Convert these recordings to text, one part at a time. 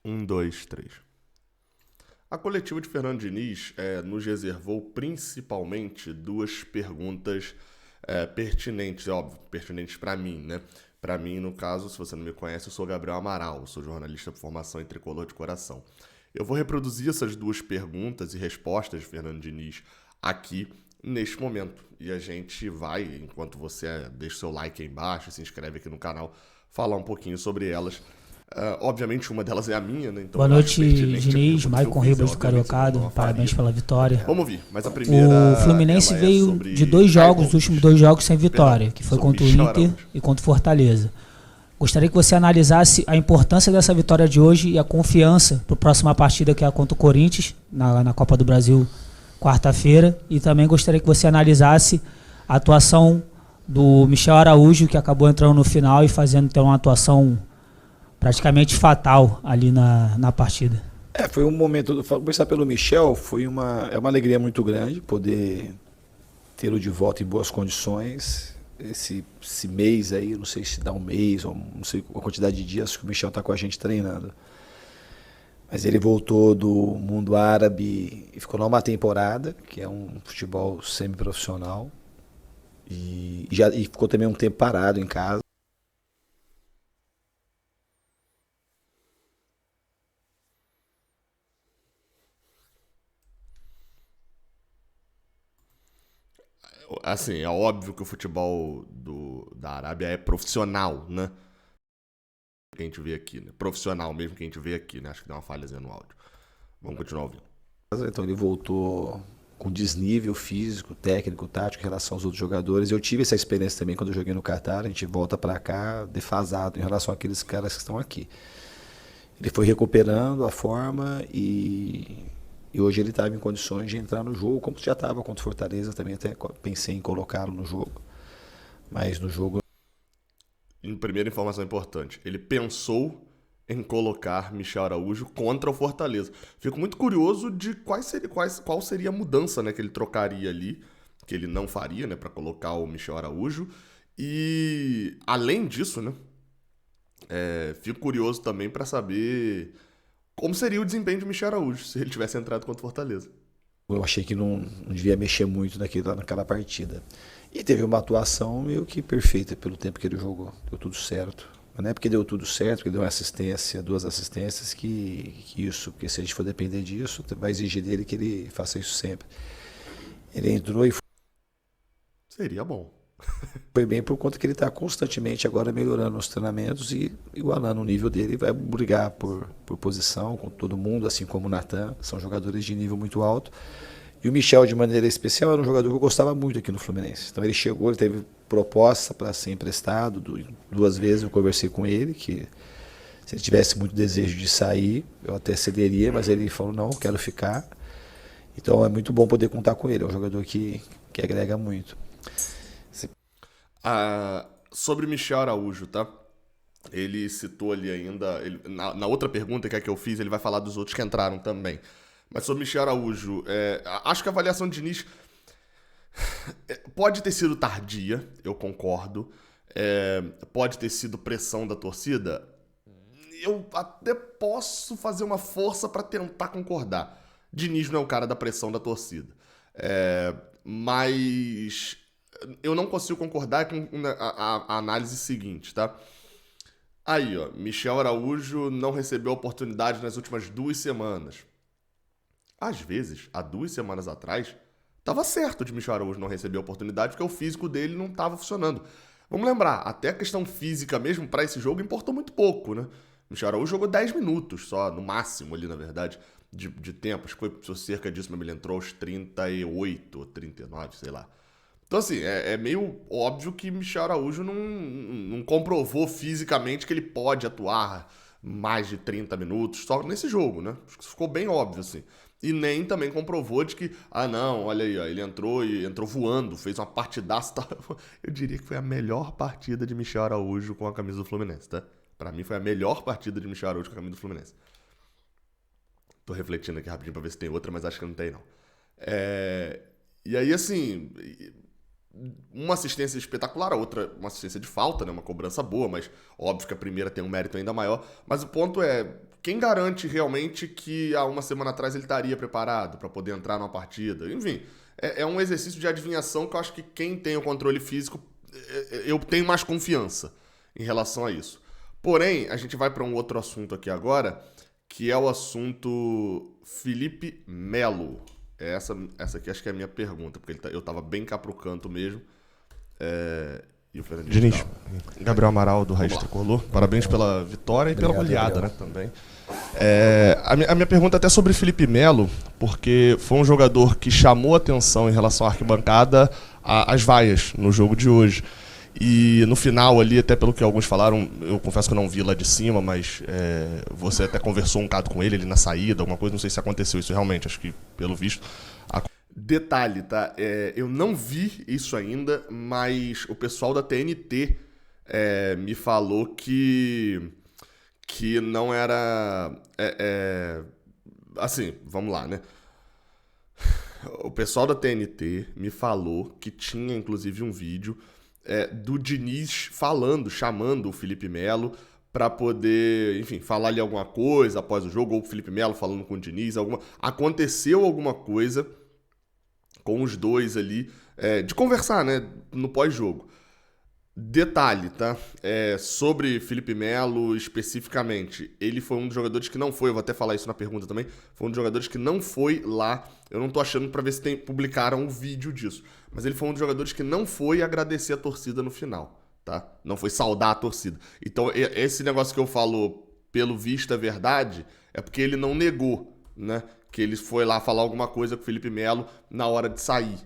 Um, dois, três. A coletiva de Fernando Diniz nos reservou principalmente duas perguntas pertinentes, é óbvio, pertinentes para mim, né? Para mim, no caso, se você não me conhece, eu sou Gabriel Amaral, sou jornalista por formação e tricolor de coração. Eu vou reproduzir essas duas perguntas e respostas de Fernando Diniz aqui neste momento. E a gente vai, enquanto você deixa o seu like aí embaixo, se inscreve aqui no canal, falar um pouquinho sobre elas. Obviamente uma delas é a minha, né? Então Boa noite, Diniz, Maicon Ribas do Cariocado, parabéns pela vitória. Vamos ouvir, mas a primeira... O Fluminense veio de dois jogos, os últimos dois jogos sem vitória, que foi contra o Inter e contra o Fortaleza. Gostaria que você analisasse a importância dessa vitória de hoje e a confiança para a próxima partida, que é contra o Corinthians, na Copa do Brasil, quarta-feira. E também gostaria que você analisasse a atuação do Michel Araújo, que acabou entrando no final e fazendo então uma atuação praticamente fatal ali na partida. Foi um momento, vou começar pelo Michel, é uma alegria muito grande poder tê-lo de volta em boas condições. Esse mês aí, não sei se dá um mês, ou não sei a quantidade de dias que o Michel está com a gente treinando. Mas ele voltou do mundo árabe e ficou lá uma temporada, que é um futebol semi-profissional, e ficou também um tempo parado em casa. Assim, é óbvio que o futebol da Arábia é profissional, né? Que a gente vê aqui, né? Profissional mesmo que a gente vê aqui, né? Acho que deu uma falhazinha no áudio. Vamos continuar ouvindo. Então ele voltou com desnível físico, técnico, tático em relação aos outros jogadores. Eu tive essa experiência também quando eu joguei no Catar. A gente volta para cá defasado em relação àqueles caras que estão aqui. Ele foi recuperando a forma e hoje ele estava em condições de entrar no jogo, como já estava contra o Fortaleza, também até pensei em colocá-lo no jogo. Mas no jogo... Primeira informação importante, ele pensou em colocar Michel Araújo contra o Fortaleza. Fico muito curioso de qual seria a mudança, né, que ele trocaria ali, que ele não faria, né, para colocar o Michel Araújo. E, além disso, né, fico curioso também para saber como seria o desempenho de Michel Araújo se ele tivesse entrado contra o Fortaleza. Eu achei que não devia mexer muito naquela partida. E teve uma atuação meio que perfeita pelo tempo que ele jogou. Deu tudo certo. Mas não é porque deu tudo certo, porque deu uma assistência, duas assistências, porque se a gente for depender disso, vai exigir dele que ele faça isso sempre. Ele entrou e Seria bom. foi bem por conta que ele está constantemente agora melhorando os treinamentos e igualando o nível dele. Vai brigar por posição com todo mundo, assim como o Natan. São jogadores de nível muito alto. E o Michel, de maneira especial, era um jogador que eu gostava muito aqui no Fluminense. Então ele chegou, ele teve proposta para ser emprestado. Duas vezes eu conversei com ele, que se ele tivesse muito desejo de sair, eu até cederia, mas ele falou, não, eu quero ficar. Então é muito bom poder contar com ele. É um jogador que agrega muito. Sobre Michel Araújo, tá? Ele citou ali ainda... na outra pergunta que eu fiz, ele vai falar dos outros que entraram também. Mas sobre Michel Araújo, acho que a avaliação de Diniz pode ter sido tardia, eu concordo. Pode ter sido pressão da torcida. Eu até posso fazer uma força para tentar concordar. Diniz não é o cara da pressão da torcida. Mas eu não consigo concordar com a análise seguinte, tá? Aí, ó, Michel Araújo não recebeu oportunidade nas últimas 2 semanas. Às vezes, há 2 semanas atrás, estava certo de Michel Araújo não receber oportunidade porque o físico dele não estava funcionando. Vamos lembrar, até a questão física mesmo para esse jogo importou muito pouco, né? Michel Araújo jogou 10 minutos só, no máximo ali, na verdade, de tempo. Acho que foi cerca disso, mas ele entrou aos 38 ou 39, sei lá. Então, assim, é meio óbvio que Michel Araújo não comprovou fisicamente que ele pode atuar mais de 30 minutos só nesse jogo, né? Acho que isso ficou bem óbvio, assim. E nem também comprovou de que, não, olha aí, ó, ele entrou voando, fez uma partidaça. Eu diria que foi a melhor partida de Michel Araújo com a camisa do Fluminense, tá? Pra mim foi a melhor partida de Michel Araújo com a camisa do Fluminense. Tô refletindo aqui rapidinho pra ver se tem outra, mas acho que não tem, não. E aí, assim, uma assistência espetacular, a outra uma assistência de falta, né? Uma cobrança boa, mas óbvio que a primeira tem um mérito ainda maior. Mas o ponto é, quem garante realmente que há uma semana atrás ele estaria preparado para poder entrar numa partida? Enfim, é um exercício de adivinhação que eu acho que quem tem o controle físico, eu tenho mais confiança em relação a isso. Porém, a gente vai para um outro assunto aqui agora, que é o assunto Felipe Melo. Essa aqui acho que é a minha pergunta, porque eu tava bem cá pro canto mesmo. E o Fernandinho Diniz, Gabriel Amaral do Raiz Tricolor. Parabéns pela vitória e pela goleada, né, também. A minha pergunta é até sobre Felipe Melo, porque foi um jogador que chamou atenção em relação à arquibancada às vaias no jogo de hoje. E no final ali, até pelo que alguns falaram, eu confesso que eu não vi lá de cima, mas você até conversou um bocado com ele na saída, alguma coisa, não sei se aconteceu isso realmente, acho que pelo visto... Detalhe, tá? Eu não vi isso ainda, mas o pessoal da TNT me falou que não era... assim, vamos lá, né? O pessoal da TNT me falou que tinha inclusive um vídeo do Diniz chamando o Felipe Melo para poder, enfim, falar ali alguma coisa após o jogo, ou o Felipe Melo falando com o Diniz, aconteceu alguma coisa com os dois ali, de conversar, né, no pós-jogo. Detalhe, tá? Sobre Felipe Melo especificamente, ele foi um dos jogadores que não foi, eu vou até falar isso na pergunta também, foi um dos jogadores que não foi lá, eu não tô achando pra ver se publicaram um vídeo disso, mas ele foi um dos jogadores que não foi agradecer a torcida no final, tá? Não foi saudar a torcida. Então, esse negócio que eu falo, pelo visto é verdade, é porque ele não negou, né? Que ele foi lá falar alguma coisa com o Felipe Melo na hora de sair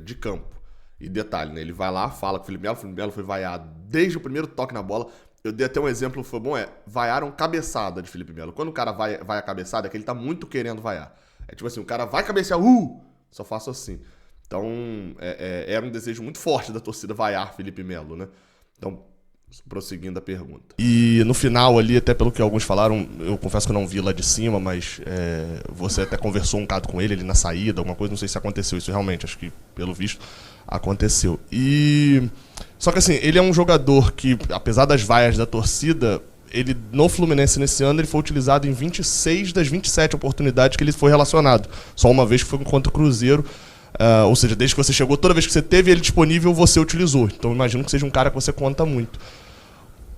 de campo. E detalhe, né? Ele vai lá, fala com o Felipe Melo foi vaiado desde o primeiro toque na bola. Eu dei até um exemplo, foi bom, vaiaram cabeçada de Felipe Melo. Quando o cara vai a cabeçada, é que ele tá muito querendo vaiar. É tipo assim, o cara vai cabecear, só faço assim. Então, era um desejo muito forte da torcida vaiar Felipe Melo, né? Então, prosseguindo a pergunta. E no final ali, até pelo que alguns falaram, eu confesso que eu não vi lá de cima, mas você até conversou um bocado com ele na saída, alguma coisa, não sei se aconteceu isso realmente, acho que pelo visto aconteceu. Só que assim, ele é um jogador que, apesar das vaias da torcida, ele no Fluminense nesse ano ele foi utilizado em 26 das 27 oportunidades que ele foi relacionado. Só uma vez que foi contra o Cruzeiro. Ou seja, desde que você chegou, toda vez que você teve ele disponível, você utilizou. Então imagino que seja um cara que você conta muito.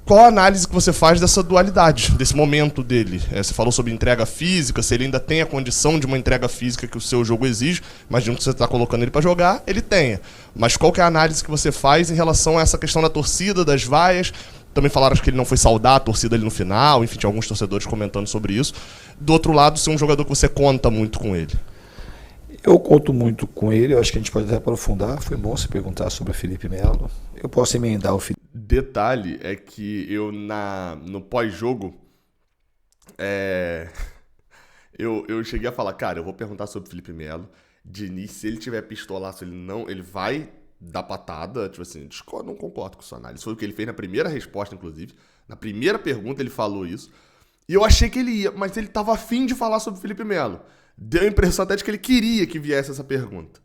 Qual a análise que você faz dessa dualidade, desse momento dele? Você falou sobre entrega física, se ele ainda tem a condição de uma entrega física que o seu jogo exige. Imagino que você está colocando ele para jogar, ele tenha. Mas qual que é a análise que você faz em relação a essa questão da torcida, das vaias? Também falaram que ele não foi saudar a torcida ali no final, enfim, tinha alguns torcedores comentando sobre isso. Do outro lado, ser um jogador que você conta muito com ele. Eu conto muito com ele, eu acho que a gente pode até aprofundar. Foi bom você perguntar sobre o Felipe Melo. Eu posso emendar o Felipe. Detalhe é que eu no pós-jogo eu cheguei a falar, cara, eu vou perguntar sobre o Felipe Melo. Diniz, se ele tiver pistolaço, ele vai dar patada, tipo assim, não concordo com sua análise. Foi o que ele fez na primeira resposta, inclusive. Na primeira pergunta ele falou isso. E eu achei que ele ia, mas ele tava afim de falar sobre o Felipe Melo. Deu a impressão até de que ele queria que viesse essa pergunta.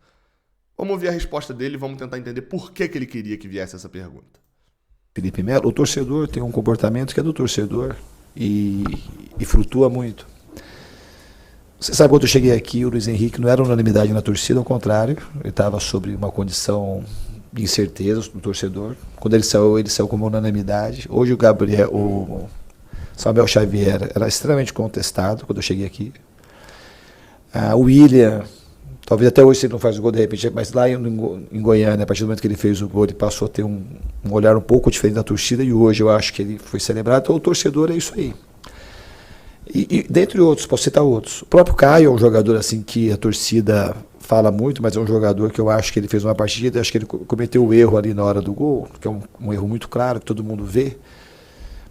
Vamos ouvir a resposta dele e vamos tentar entender por que ele queria que viesse essa pergunta. Felipe Melo, o torcedor tem um comportamento que é do torcedor e flutua muito. Você sabe, quando eu cheguei aqui, o Luiz Henrique não era unanimidade na torcida, ao contrário, ele estava sobre uma condição de incerteza do torcedor. Quando ele saiu como unanimidade. Hoje o Samuel Xavier era extremamente contestado quando eu cheguei aqui. O William, talvez até hoje ele não faz o gol de repente, mas lá em Goiânia, a partir do momento que ele fez o gol, ele passou a ter um olhar um pouco diferente da torcida e hoje eu acho que ele foi celebrado. Então o torcedor é isso aí. E dentre outros, posso citar outros. O próprio Caio é um jogador assim que a torcida fala muito, mas é um jogador que eu acho que ele fez uma partida, acho que ele cometeu o erro ali na hora do gol, que é um erro muito claro, que todo mundo vê.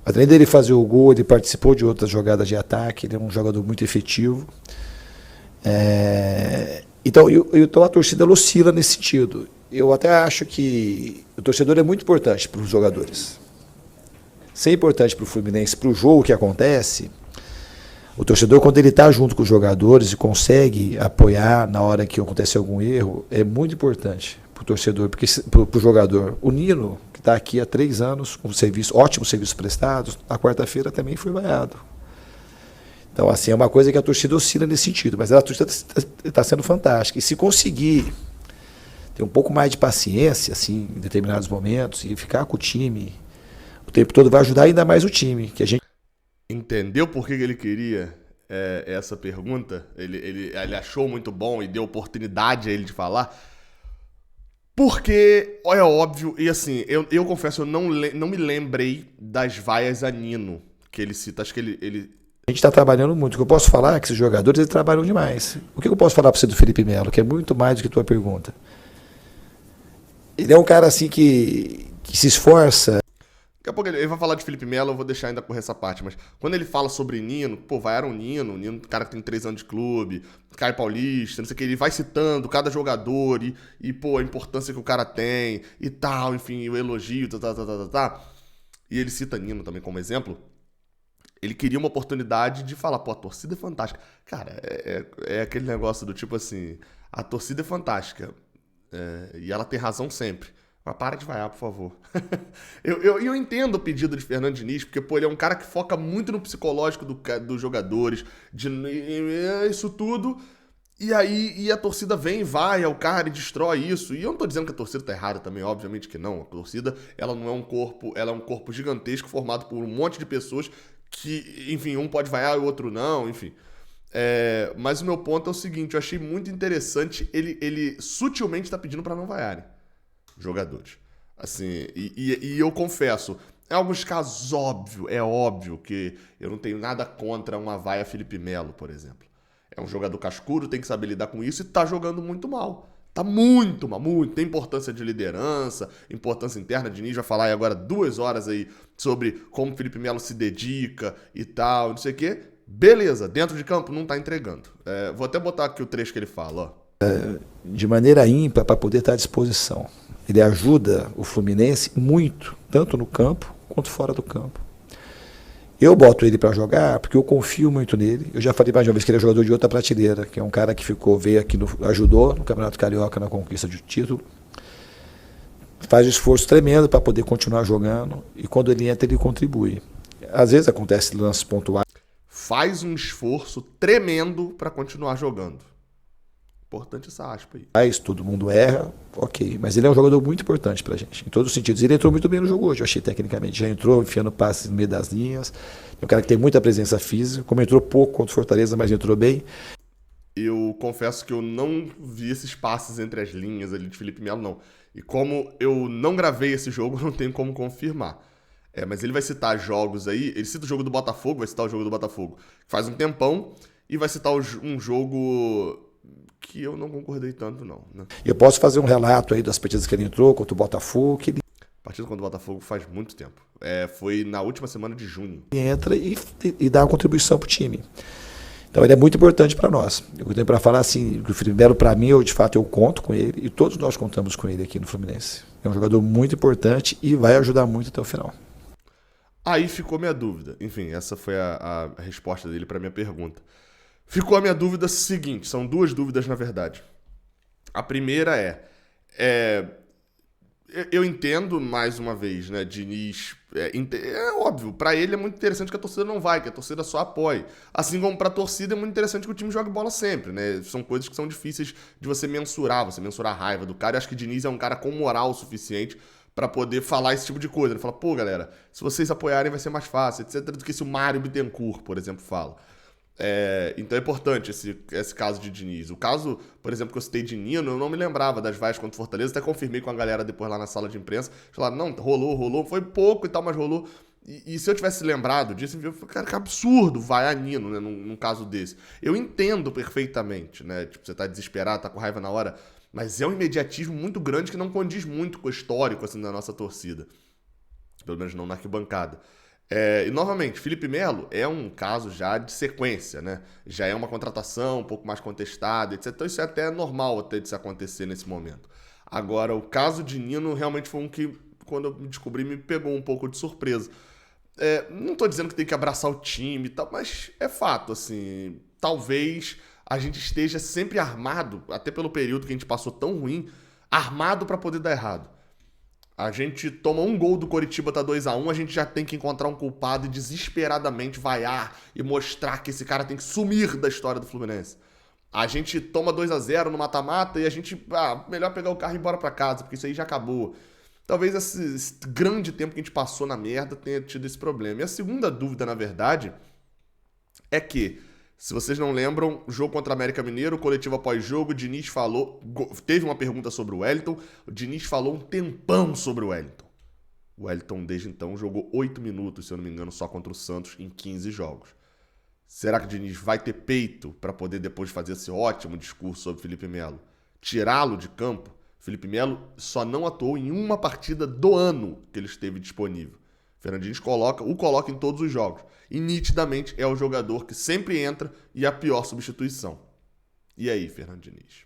Mas além dele fazer o gol, ele participou de outras jogadas de ataque, ele é um jogador muito efetivo. Então a torcida oscila nesse sentido. Eu até acho que o torcedor é muito importante para os jogadores. Se é importante para o Fluminense, para o jogo que acontece, o torcedor, quando ele está junto com os jogadores e consegue apoiar na hora que acontece algum erro, é muito importante para o torcedor, porque para o jogador. O Nino, que está aqui há 3 anos com ótimos serviços prestados, na quarta-feira também foi vaiado. Então, assim, é uma coisa que a torcida oscila nesse sentido, mas a torcida está sendo fantástica. E se conseguir ter um pouco mais de paciência, assim, em determinados momentos, e ficar com o time o tempo todo, vai ajudar ainda mais o time. Que a gente... Entendeu por que ele queria essa pergunta? Ele achou muito bom e deu oportunidade a ele de falar? Porque, é óbvio, e assim, eu confesso, eu não me lembrei das vaias a Nino, que ele cita. Acho que ele... A gente está trabalhando muito. O que eu posso falar é que esses jogadores eles trabalham demais. O que eu posso falar para você do Felipe Melo, que é muito mais do que tua pergunta? Ele é um cara assim que se esforça. Daqui a pouco ele vai falar de Felipe Melo, eu vou deixar ainda correr essa parte, mas quando ele fala sobre Nino, pô, vaiaram o Nino, cara que tem 3 anos de clube, Caio Paulista, não sei o que, ele vai citando cada jogador e pô, a importância que o cara tem e tal, enfim, o elogio, E ele cita Nino também como exemplo. Ele queria uma oportunidade de falar, pô, a torcida é fantástica. Cara, é aquele negócio do tipo assim, a torcida é fantástica e ela tem razão sempre. Mas para de vaiar, por favor. eu entendo o pedido de Fernando Diniz, porque pô, ele é um cara que foca muito no psicológico dos jogadores, isso tudo. E aí a torcida vem, vai ao cara e destrói isso. E eu não tô dizendo que a torcida tá errada também, obviamente que não. A torcida, ela não é um corpo, ela é um corpo gigantesco formado por um monte de pessoas que, enfim, um pode vaiar e o outro não, enfim. Mas o meu ponto é o seguinte, eu achei muito interessante, ele sutilmente tá pedindo pra não vaiarem jogadores. Assim, e eu confesso, em alguns casos, é óbvio que eu não tenho nada contra uma vaia Felipe Melo, por exemplo. É um jogador cascudo, tem que saber lidar com isso e tá jogando muito mal. Tá muito mal, muito. Tem importância de liderança, importância interna. Diniz vai falar aí agora 2 horas aí sobre como o Felipe Melo se dedica e tal, não sei o quê. Beleza, dentro de campo não tá entregando. Vou até botar aqui o trecho que ele fala, ó. De maneira ímpar para poder estar à disposição. Ele ajuda o Fluminense muito, tanto no campo quanto fora do campo. Eu boto ele para jogar porque eu confio muito nele. Eu já falei mais uma vez que ele é jogador de outra prateleira, que é um cara que veio aqui, ajudou no Campeonato Carioca na conquista de título. Faz um esforço tremendo para poder continuar jogando e quando ele entra ele contribui. Às vezes acontece lances pontuais. Faz um esforço tremendo para continuar jogando. Importante essa aspa aí. Todo mundo erra, ok. Mas ele é um jogador muito importante pra gente, em todos os sentidos. Ele entrou muito bem no jogo hoje, eu achei tecnicamente. Já entrou enfiando passes no meio das linhas. É um cara que tem muita presença física. Como entrou pouco contra o Fortaleza, mas entrou bem. Eu confesso que eu não vi esses passes entre as linhas ali de Felipe Melo, não. E como eu não gravei esse jogo, não tenho como confirmar. Mas ele vai citar jogos aí. Ele cita o jogo do Botafogo, vai citar o jogo do Botafogo. Faz um tempão. E vai citar um jogo que eu não concordei tanto, não. Né? Eu posso fazer um relato aí das partidas que ele entrou contra o Botafogo. Que ele... Partida contra o Botafogo faz muito tempo. Foi na última semana de junho. Entra e dá uma contribuição pro time. Então ele é muito importante para nós. Eu tenho para falar assim, que o Felipe Melo, para mim, de fato, eu conto com ele e todos nós contamos com ele aqui no Fluminense. É um jogador muito importante e vai ajudar muito até o final. Aí ficou minha dúvida. Enfim, essa foi a resposta dele para minha pergunta. Ficou a minha dúvida seguinte, são 2 dúvidas na verdade. A primeira eu entendo mais uma vez, né, Diniz, é óbvio, pra ele é muito interessante que a torcida não vai, que a torcida só apoie. Assim como pra torcida é muito interessante que o time jogue bola sempre, né, são coisas que são difíceis de você mensurar a raiva do cara, e acho que Diniz é um cara com moral o suficiente pra poder falar esse tipo de coisa. Ele fala, pô galera, se vocês apoiarem vai ser mais fácil, etc, do que se o Mário Bittencourt, por exemplo, fala. Então é importante esse caso de Diniz. O caso, por exemplo, que eu citei de Nino, eu não me lembrava das vaias contra o Fortaleza, até confirmei com a galera depois lá na sala de imprensa. Falaram, não, rolou, foi pouco e tal, mas rolou. E se eu tivesse lembrado disso, eu falei, cara, que absurdo vaiar Nino, né, num caso desse. Eu entendo perfeitamente, né, tipo, você tá desesperado, tá com raiva na hora, mas é um imediatismo muito grande que não condiz muito com o histórico, assim, da nossa torcida. Pelo menos não na arquibancada. E novamente, Felipe Melo é um caso já de sequência, né? Já é uma contratação um pouco mais contestada, etc. Então isso é até normal até de se acontecer nesse momento. Agora, o caso de Nino realmente foi um que, quando eu me descobri, me pegou um pouco de surpresa. Não estou dizendo que tem que abraçar o time e tal, mas é fato, assim, talvez a gente esteja sempre armado, até pelo período que a gente passou tão ruim, armado para poder dar errado. A gente toma um gol do Coritiba, tá 2-1, a gente já tem que encontrar um culpado e desesperadamente vaiar e mostrar que esse cara tem que sumir da história do Fluminense. A gente toma 2-0 no mata-mata e a gente, melhor pegar o carro e ir embora pra casa, porque isso aí já acabou. Talvez esse grande tempo que a gente passou na merda tenha tido esse problema. E a segunda dúvida, na verdade, é que, se vocês não lembram, jogo contra o América Mineiro, coletivo após jogo, o Diniz falou, teve uma pergunta sobre o Wellington, o Diniz falou um tempão sobre o Wellington. O Wellington, desde então, jogou 8 minutos, se eu não me engano, só contra o Santos em 15 jogos. Será que o Diniz vai ter peito para poder depois fazer esse ótimo discurso sobre Felipe Melo? Tirá-lo de campo? Felipe Melo só não atuou em uma partida do ano que ele esteve disponível. Fernandinho o coloca em todos os jogos. E nitidamente é o jogador que sempre entra e é a pior substituição. E aí, Fernando Diniz?